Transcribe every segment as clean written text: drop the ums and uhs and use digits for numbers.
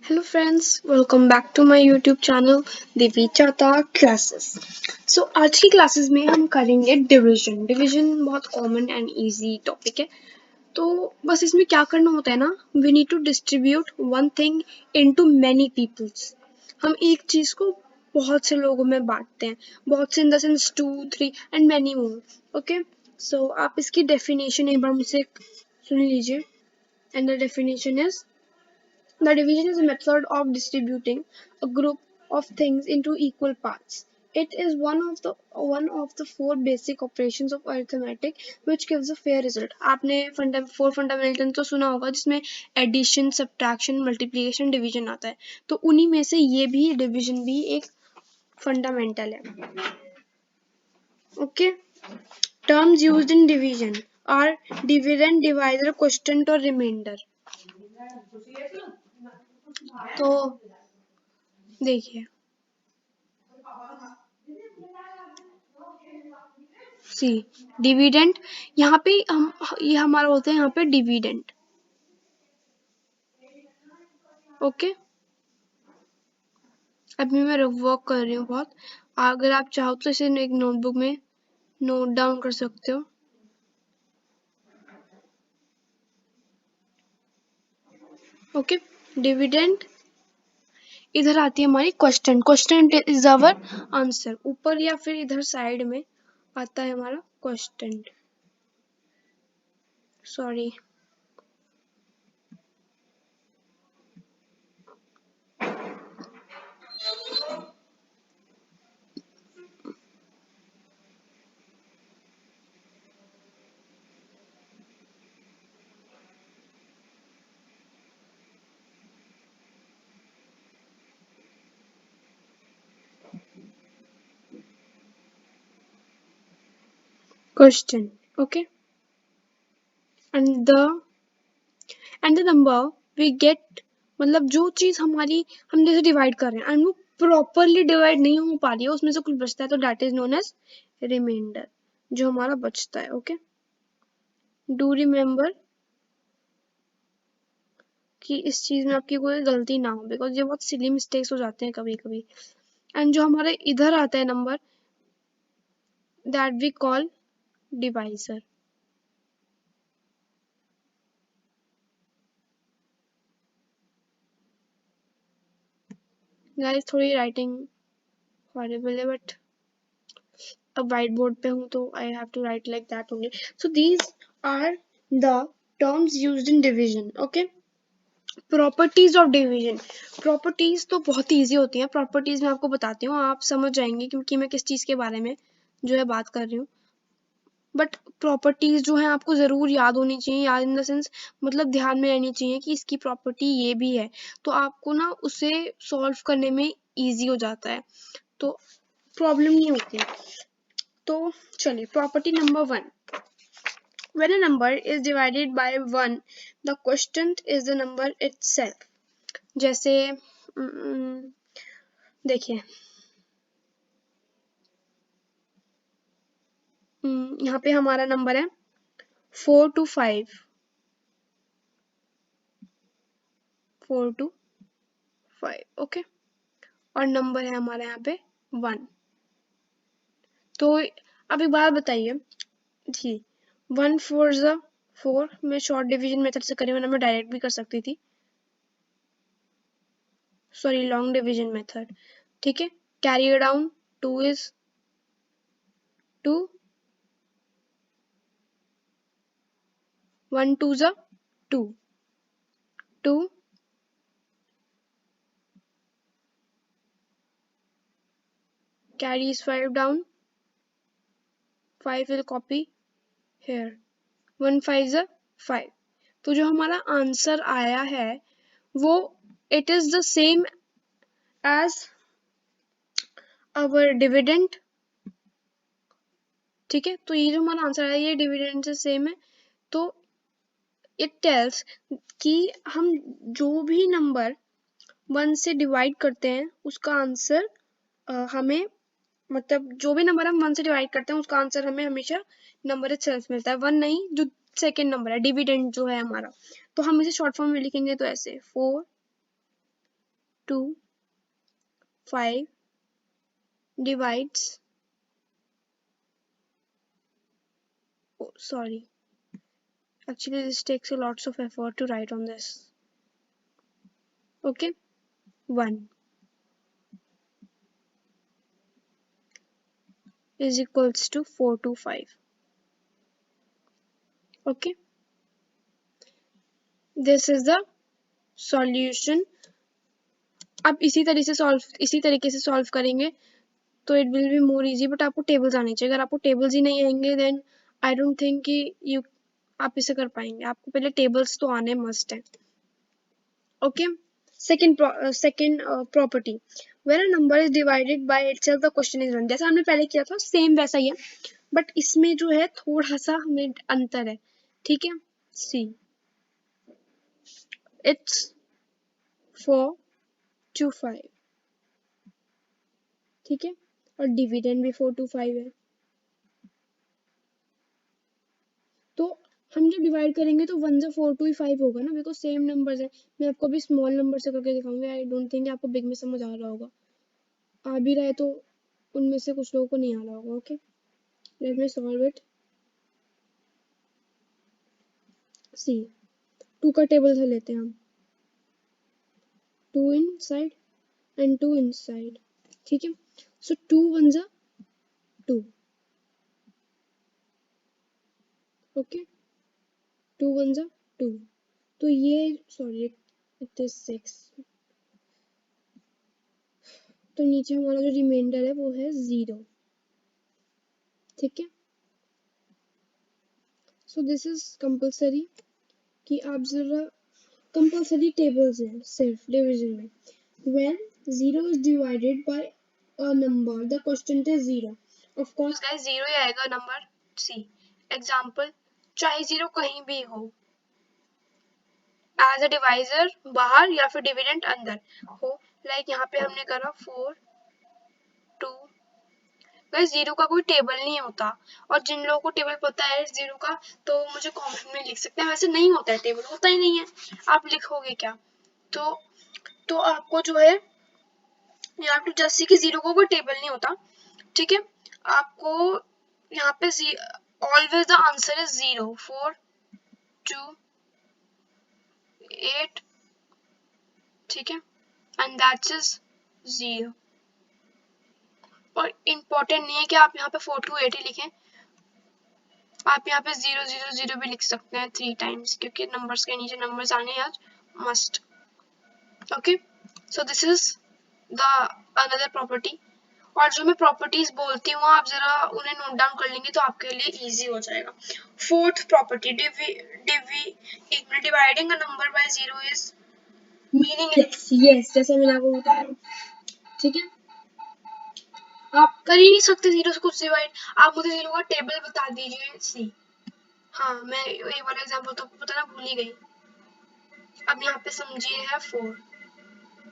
Hello friends, welcome back to my YouTube channel Divya चाहता classes. सो आज की क्लासेस में हम करेंगे डिवीजन बहुत कॉमन एंड इजी टॉपिक है। तो बस इसमें क्या करना होता है ना, we need to distribute one thing into many peoples. हम एक चीज को बहुत से लोगों में बांटते हैं, बहुत से in the sense 2 3 and many more. Okay, so आप इसकी डेफिनेशन एक बार मुझसे सुन लीजिए। And the definition is: the division is a method of distributing a group of things into equal parts. It is one of the four basic operations of arithmetic which gives a fair result. आपने four fundamental तो सुना होगा जिसमें addition, subtraction, multiplication, division आता है। तो उन्हीं में से ये भी डिवीजन भी एक फंडामेंटल है। Okay, terms used in division are dividend, divisor, quotient और रिमाइंडर। तो देखिए, सी डिविडेंड, यहाँ पे हम ये हमारा होता है यहाँ पे डिविडेंड। ओके, अभी मैं वर्क कर रही हूँ बहुत। अगर आप चाहो तो इसे एक नोटबुक में नोट डाउन कर सकते हो। ओके, डिविडेंड, इधर आती है हमारी question. Question is our answer. ऊपर या फिर इधर साइड में आता है हमारा question. Sorry, question. Okay, and the number we get, मतलब जो चीज हमारी हम जैसे डिवाइड कर रहे हैं एंड वो प्रॉपरली डिवाइड नहीं हो पा रही है, उसमें से कुछ बचता है, तो that is known as reminder, जो हमारा बचता है। ओके, डू रिमेम्बर कि इस चीज में आपकी कोई गलती ना हो, बिकॉज ये बहुत सिली मिस्टेक्स हो जाते हैं कभी कभी। एंड जो हमारे इधर आता है number, that we call divisor. Guys, थोड़ी राइटिंग हॉरिबल है, बट अब व्हाइट बोर्ड पे हूँ तो I have to write like that only. So these are the terms used in division. Okay, properties of division. Properties तो बहुत ही easy होती हैं। प्रॉपर्टीज मैं आपको बताती हूँ, आप समझ जाएंगे क्योंकि मैं किस चीज के बारे में जो है बात कर रही हूँ। बट प्रॉपर्टीज जो है आपको जरूर याद होनी चाहिए, याद इन द सेंस मतलब ध्यान में रहनी चाहिए कि इसकी प्रॉपर्टी ये भी है, तो आपको ना उसे सॉल्व करने में इजी हो जाता है, तो प्रॉब्लम नहीं होती। तो चलिए, property number 1: when a number is divided by 1 the quotient is the number itself। जैसे देखिए, यहाँ पे हमारा नंबर है 4 to 5, 4 to 5। ओके, और नंबर है हमारा यहाँ पे 1। तो अब एक बात बताइए जी, 1 4 ज़ा 4, मैं शॉर्ट डिवीजन मेथड से करी, वरना मैं डायरेक्ट भी कर सकती थी, सॉरी लॉन्ग डिवीजन मेथड। ठीक है, कैरी डाउन 2 is 2, 1 2 ज़ा 2, 2 carries 5 down, 5 will copy here, 1 5 ज़ा 5। तो जो हमारा आंसर आया है वो it is the same as our dividend. ठीक है, तो ये जो हमारा आंसर है ये डिविडेंड से सेम है। तो इट टेल्स कि हम जो भी नंबर 1 से डिवाइड करते हैं उसका आंसर हमें, मतलब जो भी नंबर हम 1 से डिवाइड करते हैं उसका आंसर हमें हमेशा नंबर इटसेल्फ मिलता है, 1 नहीं, जो सेकेंड नंबर है डिविडेंड जो है हमारा। तो हम इसे शॉर्ट फॉर्म में लिखेंगे तो ऐसे 4 2 5 divides, oh sorry, actually this takes a lots of effort to write on this. Okay, 1 is equals to 425. Okay, this is the solution. आप इसी तरीके से सॉल्व करेंगे तो it will be more easy, but आपको टेबल्स आने चाहिए. अगर आपको टेबल्स ही नहीं आएंगे देन आई डोंट थिंक कि आप इसे कर पाएंगे. आपको पहले टेबल्स तो आने मस्ट है. Okay, second property, when a number is divided by itself the question is run. जैसा हमने पहले किया था सेम वैसा ही है, बट इसमें जो है थोड़ा सा हमें अंतर है. ठीक है, सी इट्स 425. ठीक है, और डिविडेंड भी 425 है. तो हम जब डिवाइड करेंगे तो 1 से 425 होगा ना, बिकॉज सेम नंबर्स है. मैं आपको अभी स्मॉल नंबर से करके दिखाऊंगी. आई डोंट थिंक आपको बिग में समझ आ रहा होगा. आ भी रहा है तो उनमें से कुछ लोगों को नहीं आ रहा होगा. Okay, let me solve it. See 2 का टेबल से लेते हैं हम. 2 in side and 2 in side. ठीक है, सो 2 1 जा 2. ओके, 2 1 जा 2. तो ये सॉरी इट इज 6. तो नीचे हमारा जो रिमाइंडर है वो है 0. ठीक है, सो दिस इज कंपल्सरी कि आप जरा कंपल्सरी टेबल्स हैं सिर्फ डिवीजन में. when 0 is divided by a number the quotient is 0. of course guys 0 ही आएगा नंबर. सी एग्जांपल, चाहे 0 कहीं भी हो, एज अ डिवाइजर बाहर या फिर डिविडेंड अंदर हो. लाइक यहाँ पे हमने करा 4 2. गाइस 0 का कोई टेबल नहीं होता, और जिन लोगों को टेबल पता है 0 का तो मुझे कमेंट में लिख सकते हैं. वैसे नहीं होता है, टेबल होता ही नहीं है. आप लिखोगे क्या? तो आपको जो है यहाँ पे जैसे कि 0 का कोई टेबल नहीं होता. ठीक है, आपको यहाँ पे ऑलवेज द आंसर इज 0 4 2 8. ठीक है, एंड दैट्स इज 0. और इम्पोर्टेंट नहीं है कि आप यहाँ पे 4 2 8 ही लिखें. आप यहाँ पे 0 0 0 भी लिख सकते हैं 3 टाइम्स, क्योंकि नंबर्स के नीचे नंबर्स आने आज must. Okay, so this is the another property. और जो मैं प्रॉपर्टीज बोलती हूँ आप जरा उन्हें नोट डाउन कर लेंगे तो आपके लिए इजी हो जाएगा. Fourth property, dividing a number by 0 is meaningless. Yes, जैसे मैंने आपको बताया. ठीक है, आप कर ही नहीं सकते 0 से कुछ डिवाइड. आप मुझे 0 का टेबल बता दीजिए. सी हाँ, मैं ये वाला एग्जांपल तो पता ना भूल ही गई. अब यहाँ पे समझिए है 4.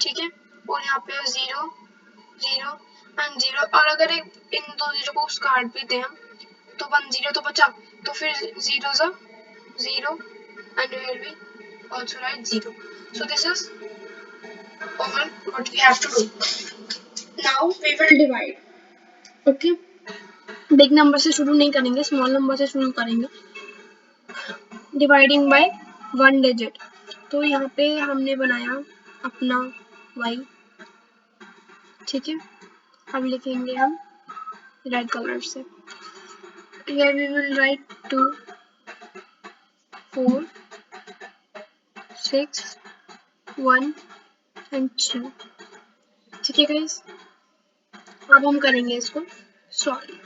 ठीक है, और यहाँ पे 0 0 एंड 0. और अगर इन दो 0 को काट भी दें हम तो 1 0 तो बचा, तो फिर 0 ज़ा 0 and we will be also write 0. So this is all what we have to do. Now we will divide. Okay, big number से शुरू नहीं करेंगे, स्मॉल नंबर से शुरू करेंगे. Dividing by 1 digit. तो यहाँ पे हमने बनाया अपना y. ठीक है, अब लिखेंगे हम रेड कलर से. Here we will write 2 4 6 1 and 2. ठीक है गाइस, अब हम करेंगे इसको सॉल्व.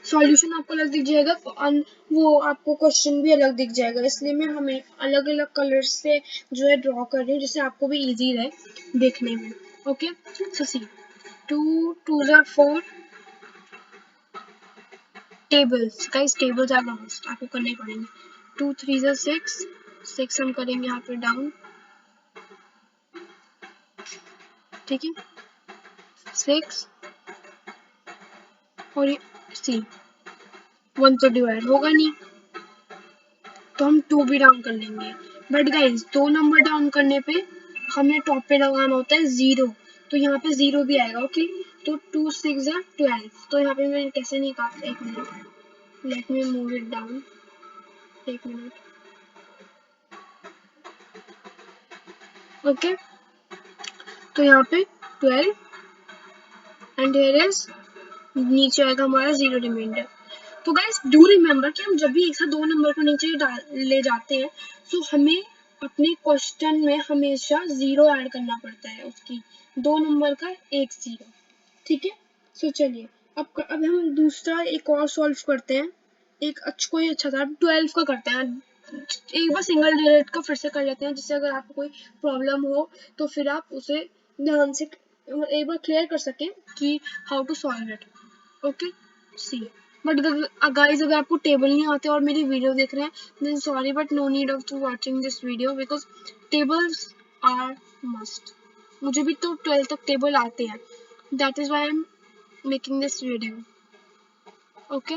सॉल्यूशन आपको अलग दिख जाएगा, वो आपको क्वेश्चन भी अलग दिख जाएगा, इसलिए मैं हमें अलग अलग कलर्स से जो है ड्रॉ कर रही हूँ जिससे आपको भी इजी रहे देखने में. ओके, सो सी 2 2 ज़ा 4. Tables guys, tables are must, आपको करने पड़ेंगे. 2 3 ज़ा 6 6 हम करेंगे यहाँ पे डाउन. ठीक है, 6 और ये सी 1 तो डिवाइड होगा नहीं तो हम 2 भी डाउन कर लेंगे. बट गाइस 2 नंबर डाउन करने पे हमें टॉप पे लगाना होता है 0, तो यहाँ पे 0 भी आएगा। ओके, तो 2 6 12, तो यहाँ पे मैं कैसे निकाल, एक minute, let me move it down, एक मिनट। ओके, तो यहाँ पे 12 एंड हियर इज, नीचे आएगा हमारा 0 रिमाइंडर। तो गाइस डू रिमेम्बर कि हम जब भी एक साथ दो नंबर को नीचे ले जाते हैं, तो हमें अपने क्वेश्चन में हमेशा 0 ऐड करना पड़ता है, उसकी दो नंबर का एक 0। ठीक है, सो चलिए अब हम दूसरा एक और सॉल्व करते हैं। एक कोई अच्छा था 12 का करते हैं। एक बार सिंगल डिजिट का फिर से कर लेते हैं, जिससे अगर आपको कोई प्रॉब्लम हो तो फिर आप उसे ध्यान से एक बार क्लियर कर सकें कि how to solve it. Okay, see, but guys अगर आपको टेबल नहीं आते और मेरी वीडियो देख रहे हैं, then sorry but no need of to watching this video, because tables are must. मुझे भी तो 12 तक टेबल आते हैं, that is why I am making this video. Okay,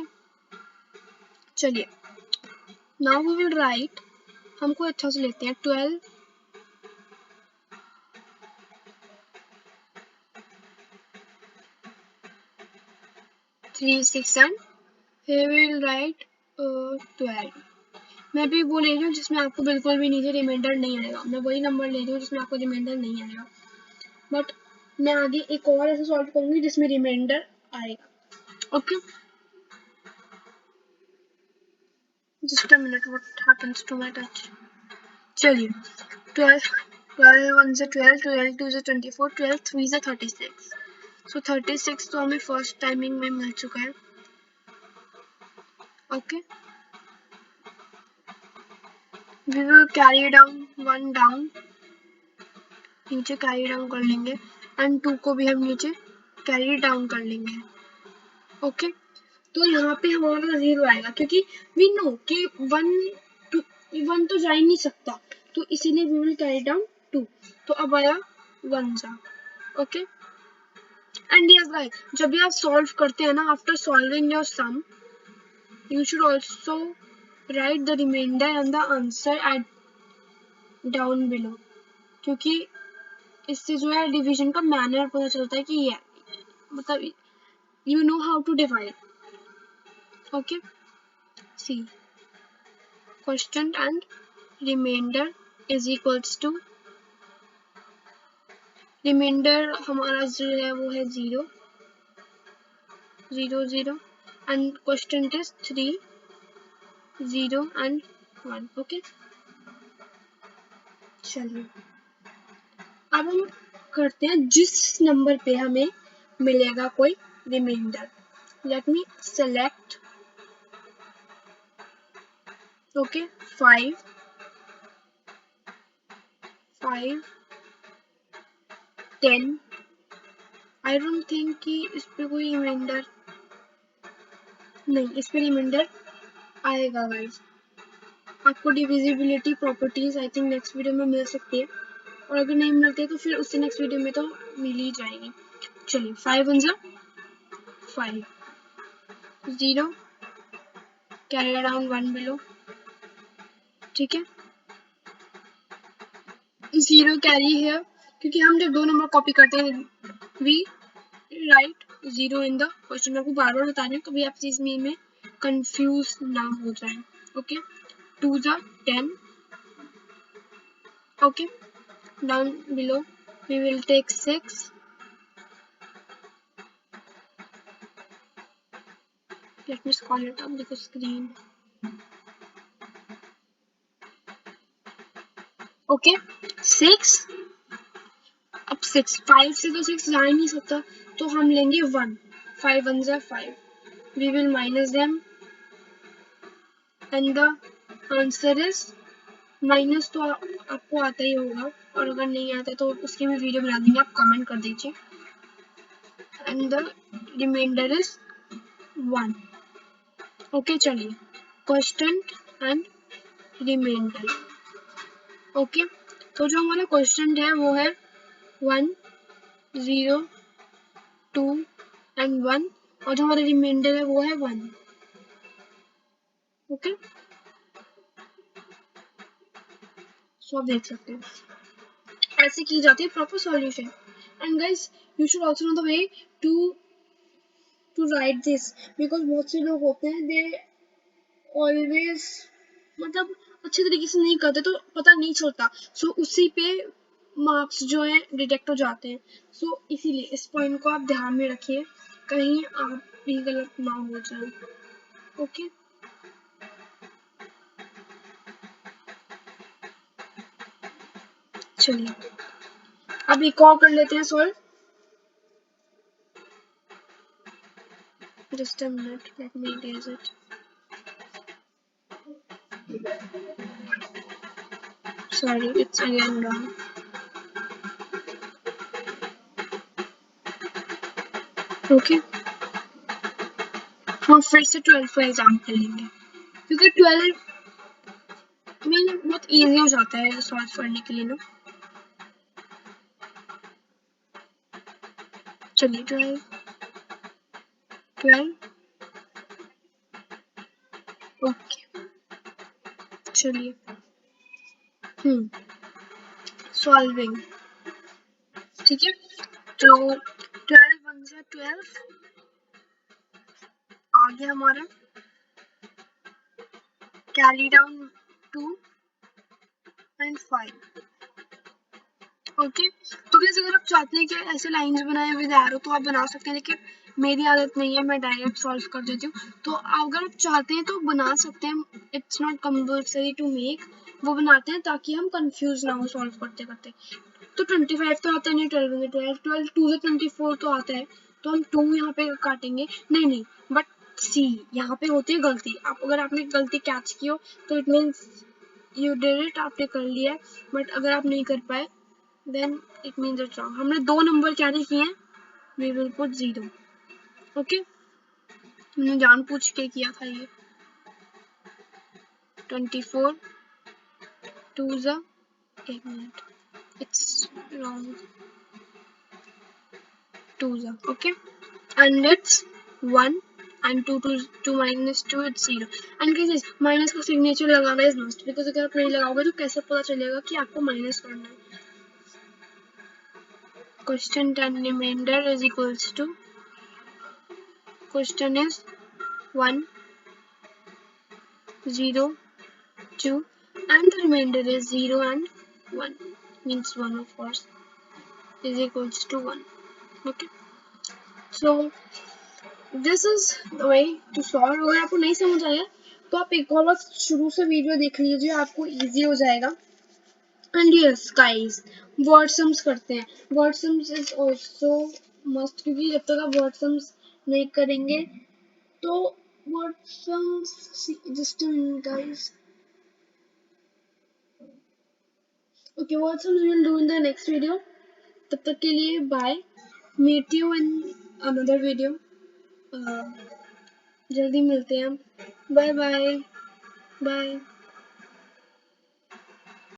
चलिए नाउ वी विल राइट, हम कोई अच्छा से लेते हैं 12 3 6 and here we will write 12। मैं भी वो ले रही हूँ जिसमें आपको बिल्कुल भी नीचे रिमाइंडर नहीं आएगा, मैं वही नंबर ले रही हूँ जिसमें आपको रिमाइंडर नहीं आएगा, बट मैं आगे एक और ऐसे सॉल्व करूंगी जिसमें रिमाइंडर आएगा। Okay, just a minute, what happens to my touch. चलिए 12 12 1 से 12, 12 2 से 24, 12 3 से 36। सो 36 तो हमें फर्स्ट टाइमिंग में मिल चुका है। Okay, we will carry down 1 down, नीचे कैरी डाउन कर लेंगे, एंड 2 को भी हम नीचे कैरी डाउन कर लेंगे। ओके, तो यहाँ पे हमारा 0 आएगा, क्योंकि वी नो कि 1 तो जा ही नहीं सकता, तो इसीलिए वी विल कैरी डाउन 2। तो अब आया 1 जा। ओके, एंड यस गाइस, जब भी आप सॉल्व करते हैं ना, after solving your sum you should also write the reminder and the answer at down below, क्योंकि इससे जो है डिवीजन का मैनर पता चलता है कि ये मतलब you know how to divide. Okay, see, question and remainder is equals to, remainder हमारा जो है वो है 0 0 0 and question is 3 0 and 1। okay, चलिए अब हम करते हैं जिस नंबर पे हमें मिलेगा कोई reminder. Let me select, okay, 5 5 10। I don't think कि इस पे कोई रिमाइंडर, नहीं इस पे रिमाइंडर आएगा गाइस। आपको divisibility properties I think next video में मिल सकती है, और अगर नहीं मिलती तो फिर उससे नेक्स्ट वीडियो में तो मिल ही जाएगी। चलिए 5 1 5 0 कैरी डाउन 1 बिलो, ठीक है, 0 कैरी है, क्योंकि हम जब दो नंबर कॉपी करते हैं we write 0 in the question. मैं आपको बार बार बता रही हूँ, कभी आप चीज में कंफ्यूज ना हो जाए। Okay, 2 10। Okay, down below we will take 6, let me scroll it up because screen। okay, 6, अब 6 5 से तो 6 जा ही नहीं सकता, तो हम लेंगे 1, 5 1 5, we will minus them and the answer is, minus तो आपको आता ही होगा, और अगर नहीं आता तो उसकी भी वीडियो बना देंगे, आप कमेंट कर दीजिए, and the reminder is 1। Okay, चलिए क्वेश्चन एंड रिमाइंडर। ओके, तो जो हमारा क्वेश्चन है वो है 1 0 2 एंड 1, और जो हमारा रिमाइंडर है वो है 1। ओके, सो आप देख सकते हैं, ऐसे की जाती है proper solution. And guys you should also know the way to write this, because बहुत से लोग होते हैं दे ऑलवेज मतलब अच्छे तरीके से नहीं करते तो पता नहीं चलता, सो उसी पे मार्क्स जो है डिटेक्ट हो जाते हैं। सो इसीलिए इस पॉइंट को आप ध्यान में रखिए, कहीं आप भी गलत ना हो जाए। ओके चलिए अब एक और कर लेते हैं solve. Just a minute, let me erase it. Sorry it's again wrong. Okay हम फिर से 12 का एग्जाम्पल लेंगे, क्योंकि 12 में बहुत इजी हो जाता है सॉल्व करने के लिए ना। चलिए 12 ओके चलिए सॉल्विंग, ठीक है। तो 12 1 जा 12, आगे हमारा कैरी डाउन 2 एंड 5। ओके तो गाइस अगर आप चाहते हैं कि ऐसे लाइंस बनाए विद एरो तो आप बना सकते हैं, लेकिन मेरी आदत नहीं है, मैं डायरेक्ट सॉल्व कर देती हूँ। तो अगर आप चाहते हैं तो बना सकते हैं, it's not compulsory to make, वो बनाते हैं ताकि हम कंफ्यूज ना हो सॉल्व करते करते। तो 25 तो आता नहीं, 12 में 12 2 से 24 तो आता है, तो हम 2 यहाँ पे काटेंगे, नहीं नहीं बट सी यहाँ पे होती है गलती। आप अगर आपने गलती कैच की हो तो it means you did it, आपने कर लिया। बट अगर आप नहीं कर पाए then it means it's wrong। हमने 2 नंबर क्या किए हैं, we will put 0। ओके हमने जानबूझ के किया था ये। 24 2 जा, एक मिनट, it's wrong, 2 जा, okay and it's 1 and 2 minus 2 it's 0। and guys minus का सिग्नेचर लगाना इज मस्ट, बिकॉज अगर आप नहीं लगाओगे तो कैसे पता चलेगा कि आपको माइनस करना है। Question 10 reminder is equals to, question is 1 0 2 and the remainder is 0 and 1, means 1 of course is equals to 1। okay so this is the way to solve। अगर आपको नहीं समझ आया तो आप एक और बार शुरू से वीडियो देख लीजिए, आपको इजी हो जाएगा। And yes guys word sums करते हैं, word sums is also must, क्योंकि जब तक आप वर्ड सम्स नहीं करेंगे तो word sums, just a minute guys, okay what sums we will do in the next video। तब तक के लिए bye, meet you in another video, जल्दी मिलते हैं हम, बाय बाय बाय।